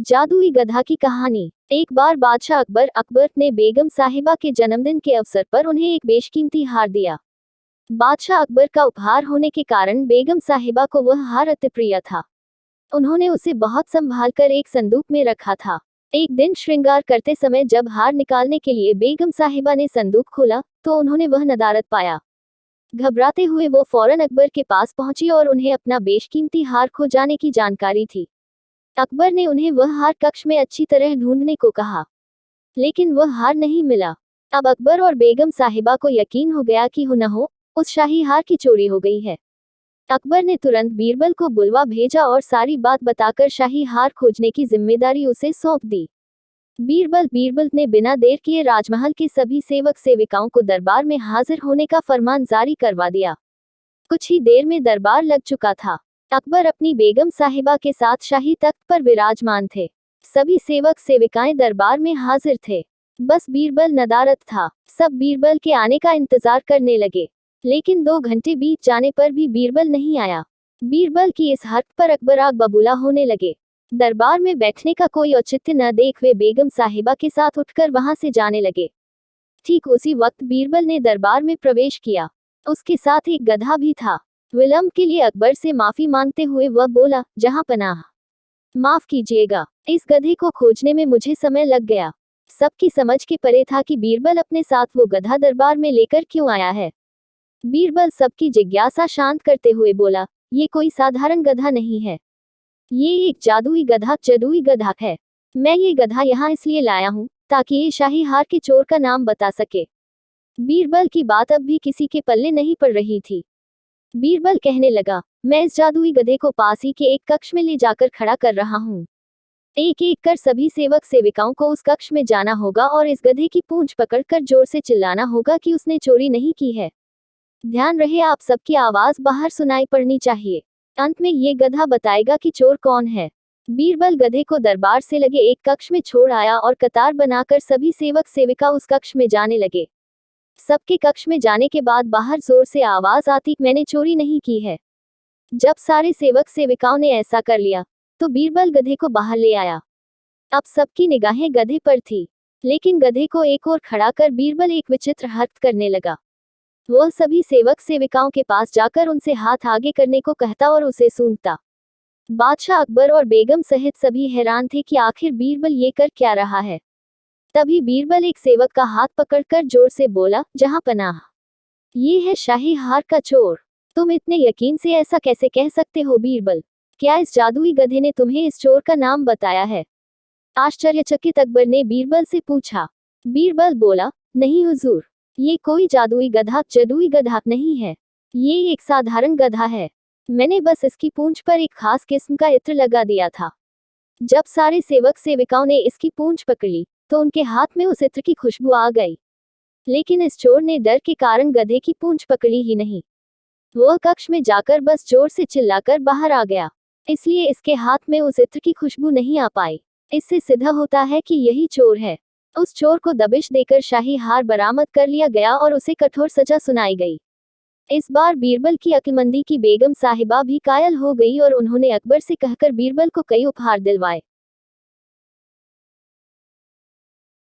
जादुई गधा की कहानी। एक बार बादशाह अकबर ने बेगम साहिबा के जन्मदिन के अवसर पर उन्हें एक बेशकीमती हार दिया। बादशाह अकबर का उपहार होने के कारण बेगम साहिबा को वह हार अति प्रिय था। उन्होंने उसे बहुत संभाल कर एक संदूक में रखा था। एक दिन श्रृंगार करते समय जब हार निकालने के लिए बेगम साहिबा ने संदूक खोला तो उन्होंने वह नदारत पाया। घबराते हुए वो फौरन अकबर के पास पहुंची और उन्हें अपना बेशकीमती हार खो जाने की जानकारी थी। अकबर ने उन्हें वह हार कक्ष में अच्छी तरह ढूंढने को कहा, लेकिन वह हार नहीं मिला। अब अकबर और बेगम साहिबा को यकीन हो गया कि हो न हो उस शाही हार की चोरी हो गई है। अकबर ने तुरंत बीरबल को बुलवा भेजा और सारी बात बताकर शाही हार खोजने की जिम्मेदारी उसे सौंप दी। बीरबल ने बिना देर किए राजमहल के सभी सेवक सेविकाओं को दरबार में हाजिर होने का फरमान जारी करवा दिया। कुछ ही देर में दरबार लग चुका था। अकबर अपनी बेगम साहिबा के साथ शाही तख्त पर विराजमान थे। सभी सेवक सेविकाएं दरबार में हाजिर थे। बस बीरबल नदारद था। सब बीरबल के आने का इंतजार करने लगे, लेकिन 2 घंटे बीत जाने पर भी बीरबल नहीं आया। बीरबल की इस हरकत पर अकबर आग बबूला होने लगे। दरबार में बैठने का कोई औचित्य न देख वे बेगम साहिबा के साथ उठकर वहां से जाने लगे। ठीक उसी वक्त बीरबल ने दरबार में प्रवेश किया। उसके साथ एक गधा भी था। विलंब के लिए अकबर से माफी मांगते हुए वह बोला, जहां पनाह, माफ कीजिएगा, इस गधे को खोजने में मुझे समय लग गया। सबकी समझ के परे था कि बीरबल अपने साथ वो गधा दरबार में लेकर क्यों आया है। बीरबल सबकी जिज्ञासा शांत करते हुए बोला, ये कोई साधारण गधा नहीं है, ये एक जादुई गधा है। मैं ये गधा यहाँ इसलिए लाया हूँ ताकि ये शाही हार के चोर का नाम बता सके। बीरबल की बात अब भी किसी के पल्ले नहीं पड़ रही थी। बीरबल कहने लगा, मैं इस जादुई गधे को पास ही के एक कक्ष में ले जाकर खड़ा कर रहा हूँ। एक एक कर सभी सेवक सेविकाओं को उस कक्ष में जाना होगा और इस गधे की पूंछ पकड़कर जोर से चिल्लाना होगा कि उसने चोरी नहीं की है। ध्यान रहे आप सबकी आवाज बाहर सुनाई पड़नी चाहिए। अंत में ये गधा बताएगा कि चोर कौन है। बीरबल गधे को दरबार से लगे एक कक्ष में छोड़ आया और कतार बनाकर सभी सेवक सेविका उस कक्ष में जाने लगे। सबके कक्ष में जाने के बाद बाहर जोर से आवाज आती, मैंने चोरी नहीं की है। जब सारे सेवक सेविकाओं ने ऐसा कर लिया तो बीरबल गधे को बाहर ले आया। अब सबकी निगाहें गधे पर थी, लेकिन गधे को एक ओर खड़ा कर बीरबल एक विचित्र हरकत करने लगा। वह सभी सेवक सेविकाओं के पास जाकर उनसे हाथ आगे करने को कहता और उसे सूंघता। बादशाह अकबर और बेगम सहित सभी हैरान थे कि आखिर बीरबल ये कर क्या रहा है। तभी बीरबल एक सेवक का हाथ पकड़कर जोर से बोला, जहां पनाह, ये है शाही हार का चोर। तुम इतने यकीन से ऐसा कैसे कह सकते हो बीरबल? क्या इस जादुई गधे ने तुम्हें इस चोर का नाम बताया है? आश्चर्यचकित अकबर ने बीरबल से पूछा। बीरबल बोला, नहीं हुजूर, ये कोई जादुई गधा नहीं है। ये एक साधारण गधा है। मैंने बस इसकी पूंछ पर एक खास किस्म का इत्र लगा दिया था। जब सारे सेवक सेविकाओं ने इसकी पूंछ पकड़ी तो उनके हाथ में उस इत्र की खुशबू आ गई, लेकिन इस चोर ने डर के कारण गधे की पूंछ पकड़ी ही नहीं। वह कक्ष में जाकर बस जोर से चिल्लाकर बाहर आ गया, इसलिए इसके हाथ में उस इत्र की खुशबू नहीं आ पाई। इससे सिद्ध होता है कि यही चोर है। उस चोर को दबिश देकर शाही हार बरामद कर लिया गया और उसे कठोर सजा सुनाई गई। इस बार बीरबल की अक्लमंदी की बेगम साहिबा भी कायल हो गई और उन्होंने अकबर से कहकर बीरबल को कई उपहार दिलवाए।